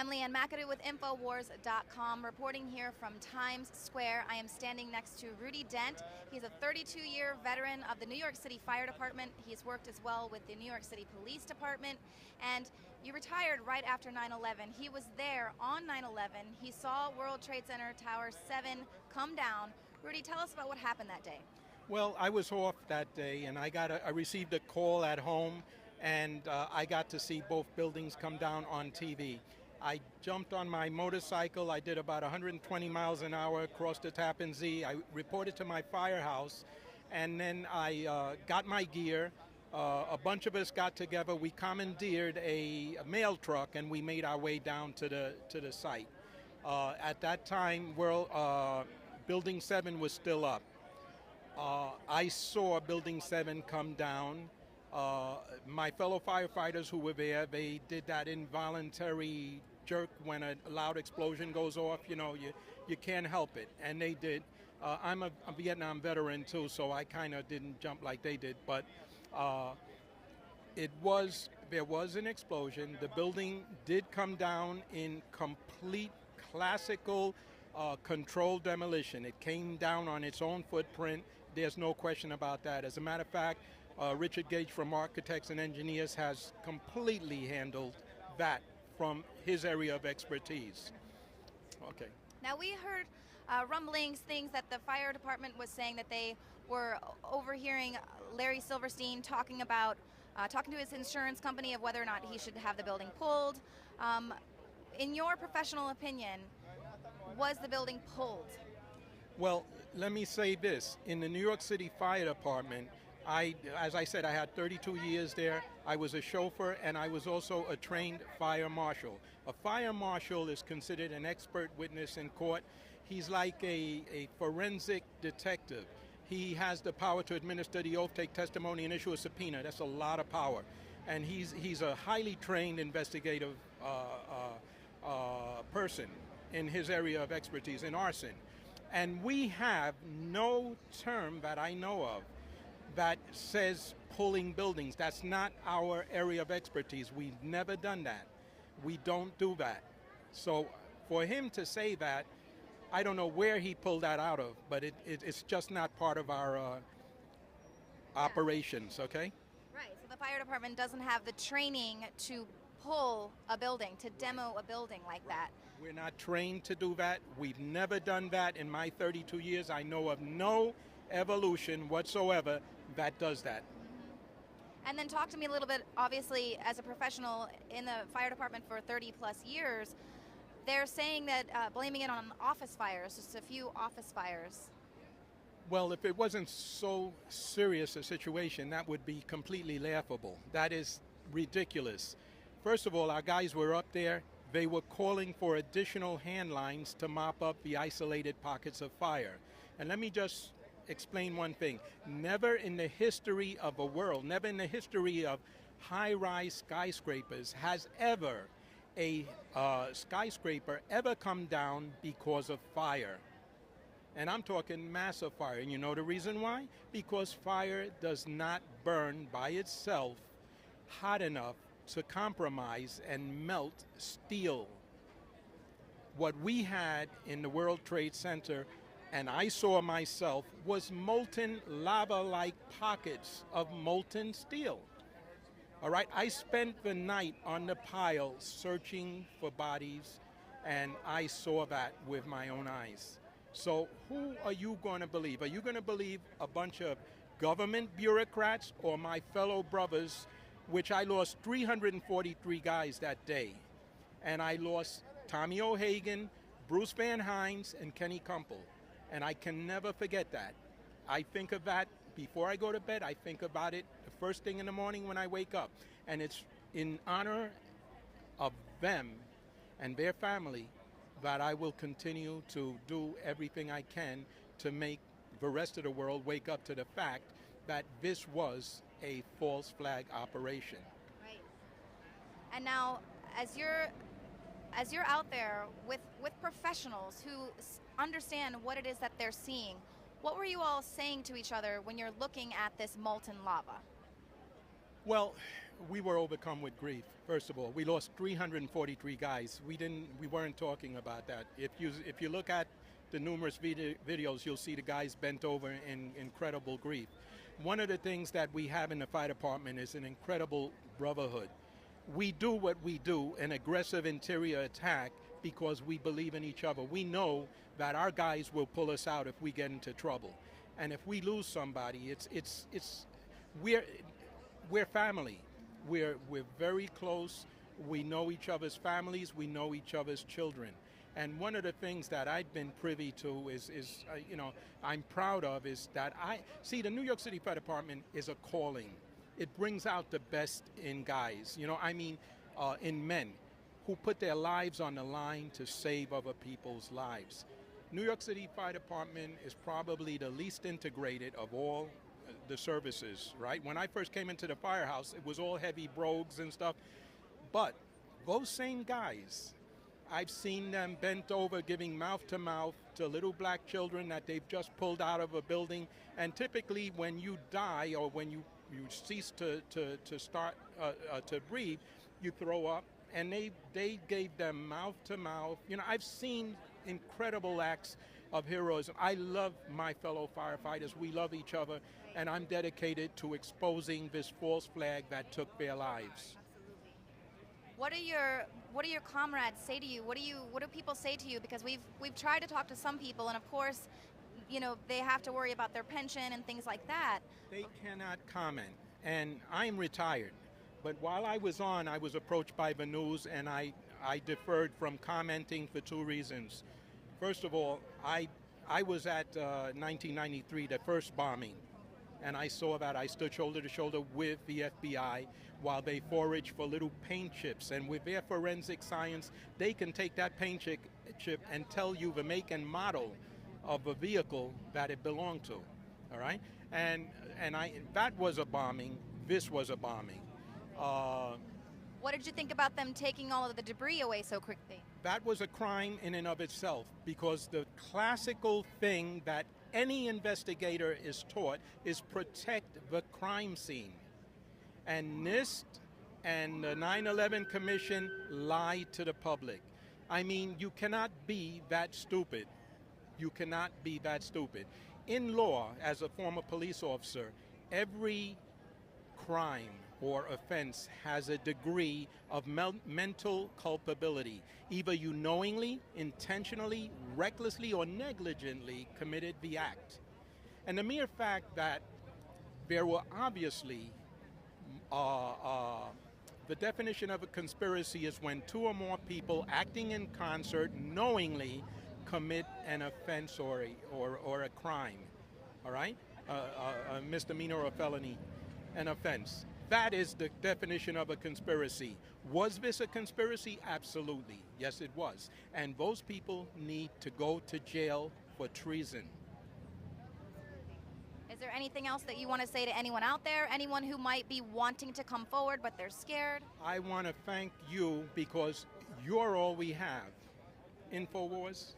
I'm Lee Ann McAdoo with Infowars.com, reporting here from Times Square. I am standing next to Rudy Dent. He's a 32-year veteran of the New York City Fire Department. He's worked as well with the New York City Police Department. And you retired right after 9/11. He was there on 9/11. He saw World Trade Center Tower 7 come down. Rudy, tell us about what happened that day. Well, I was off that day, and I received a call at home, and I got to see both buildings come down on TV. I jumped on my motorcycle. I did about 120 miles an hour across the Tappan Zee. I reported to my firehouse, and then I got my gear. A bunch of us got together. We commandeered a mail truck, and we made our way down to the site. At that time, Building 7 was still up. I saw Building 7 come down. My fellow firefighters who were there, they did that involuntary jerk when a loud explosion goes off. You know, you can't help it, and they did. I'm a Vietnam veteran too, so I kind of didn't jump like they did, but there was an explosion. The building did come down in complete classical controlled demolition. It came down on its own footprint. There's no question about that. As a matter of fact, Richard Gage from Architects and Engineers has completely handled that from his area of expertise. Okay. Now we heard rumblings, things that the fire department was saying that they were overhearing Larry Silverstein talking to his insurance company of whether or not he should have the building pulled. In your professional opinion, was the building pulled? Well, let me say this. In the New York City Fire Department, as I said, I had 32 years there. I was a chauffeur, and I was also a trained fire marshal. A fire marshal is considered an expert witness in court. He's like a forensic detective. He has the power to administer the oath, take testimony, and issue a subpoena. That's a lot of power. And he's a highly trained investigative person in his area of expertise, in arson. And we have no term that I know of that says pulling buildings. That's not our area of expertise. We've never done that. We don't do that. So for him to say that, I don't know where he pulled that out of, but it's just not part of our operations, okay? Right, so the fire department doesn't have the training to pull a building, to demo a building like that. We're not trained to do that. We've never done that. In my 32 years, I know of no evolution whatsoever that does that. And then talk to me a little bit, obviously, as a professional in the fire department for 30 plus years, they're saying that blaming it on office fires, just a few office fires. Well, if it wasn't so serious a situation, that would be completely laughable. That is ridiculous. First of all, our guys were up there. They were calling for additional hand lines to mop up the isolated pockets of fire. And let me just explain one thing. Never in the history of the world, never in the history of high-rise skyscrapers has ever a skyscraper ever come down because of fire. And I'm talking massive fire. And you know the reason why? Because fire does not burn by itself hot enough to compromise and melt steel. What we had in the World Trade Center, and I saw myself, was molten lava-like pockets of molten steel. All right, I spent the night on the pile searching for bodies, and I saw that with my own eyes. So who are you going to believe? Are you going to believe a bunch of government bureaucrats or my fellow brothers, which I lost 343 guys that day? And I lost Tommy O'Hagan, Bruce Van Hines, and Kenny Kumpel. And I can never forget that. I think of that before I go to bed. I think about it the first thing in the morning when I wake up. And it's in honor of them and their family that I will continue to do everything I can to make the rest of the world wake up to the fact that this was a false flag operation. Right. And now, as you're out there with professionals who understand what it is that they're seeing, what were you all saying to each other when you're looking at this molten lava? Well, we were overcome with grief. First of all, we lost 343 guys. We weren't talking about that. If you look at the numerous videos, you'll see the guys bent over in incredible grief. One of the things that we have in the fire department is an incredible brotherhood. We do what we do, an aggressive interior attack, because we believe in each other. We know that our guys will pull us out if we get into trouble. And if we lose somebody, we're family. We're very close. We know each other's families. We know each other's children. And one of the things that I've been privy to is I'm proud of is that the New York City Fire Department is a calling. It brings out the best in guys, in men who put their lives on the line to save other people's lives. New York City Fire Department is probably the least integrated of all the services, right? When I first came into the firehouse, it was all heavy brogues and stuff. But those same guys, I've seen them bent over giving mouth to little black children that they've just pulled out of a building. And typically when you die or when you cease to start to breathe, you throw up. And they gave them mouth to mouth. I've seen incredible acts of heroism. I love my fellow firefighters. We love each other. And I'm dedicated to exposing this false flag that took their lives. What do your comrades say to you? What do people say to you? Because we've tried to talk to some people, and of course, they have to worry about their pension and things like that. They cannot comment. And I'm retired. But while I was on, I was approached by the news, and I deferred from commenting for two reasons. First of all, I was at 1993, the first bombing, and I saw that. I stood shoulder to shoulder with the FBI while they foraged for little paint chips. And with their forensic science, they can take that paint chip and tell you the make and model of a vehicle that it belonged to. All right? And that was a bombing. This was a bombing. What did you think about them taking all of the debris away so quickly? That was a crime in and of itself, because the classical thing that any investigator is taught is protect the crime scene. And NIST and the 9/11 Commission lied to the public. I mean, you cannot be that stupid. You cannot be that stupid. In law, as a former police officer, every crime or offense has a degree of mental culpability. Either you knowingly, intentionally, recklessly, or negligently committed the act. And the mere fact that there were obviously, the definition of a conspiracy is when two or more people acting in concert knowingly commit an offense or a crime, all right? A misdemeanor or a felony, an offense. That is the definition of a conspiracy. Was this a conspiracy? Absolutely. Yes, it was. And those people need to go to jail for treason. Is there anything else that you want to say to anyone out there? Anyone who might be wanting to come forward but they're scared? I want to thank you, because you're all we have. Infowars,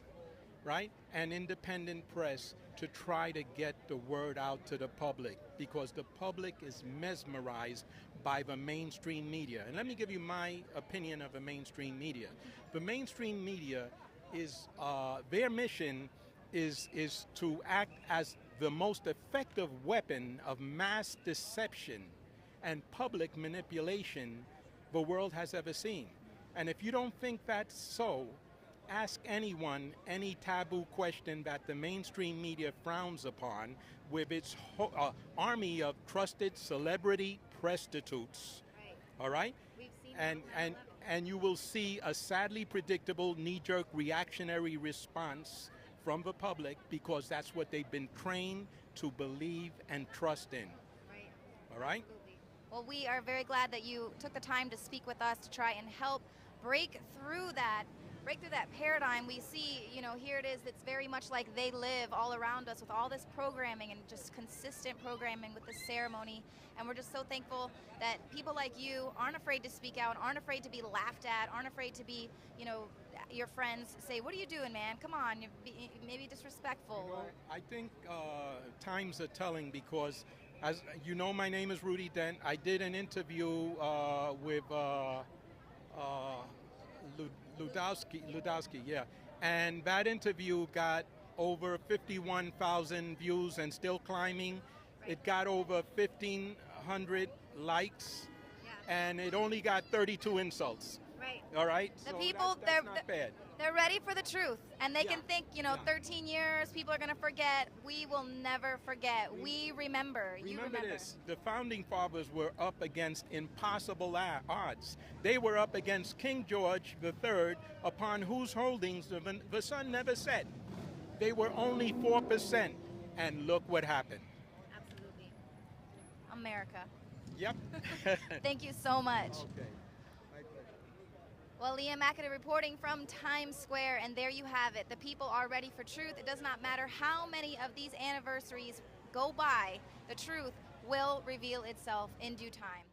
right? And independent press to try to get the word out to the public, because the public is mesmerized by the mainstream media. And let me give you my opinion of the mainstream media. The mainstream media is, their mission is to act as the most effective weapon of mass deception and public manipulation the world has ever seen. And if you don't think that's so, ask anyone any taboo question that the mainstream media frowns upon, with its army of trusted celebrity prostitutes. Right. All right? We've seen and you will see a sadly predictable knee-jerk reactionary response from the public, because that's what they've been trained to believe and trust in. Right. All right? Absolutely. Well, we are very glad that you took the time to speak with us to try and help break through that paradigm. We see, here it is, it's very much like they live all around us with all this programming and just consistent programming with the ceremony. And we're just so thankful that people like you aren't afraid to speak out, aren't afraid to be laughed at, aren't afraid to be, your friends say, what are you doing, man? Come on, you're maybe disrespectful. I think times are telling, because As you know, my name is Rudy Dent. I did an interview with Ludowski, yeah. And that interview got over 51,000 views and still climbing. It got over 1,500 likes, and it only got 32 insults. Right. All right? The so people, that's not bad. They're ready for the truth, and they can think, 13 years, people are going to forget. We will never forget. We remember. You remember. This. The founding fathers were up against impossible odds. They were up against King George III, upon whose holdings the sun never set. They were only 4%, and look what happened. Absolutely. America. Yep. Thank you so much. Okay. Well, Lee Ann McAdoo reporting from Times Square, and there you have it. The people are ready for truth. It does not matter how many of these anniversaries go by, the truth will reveal itself in due time.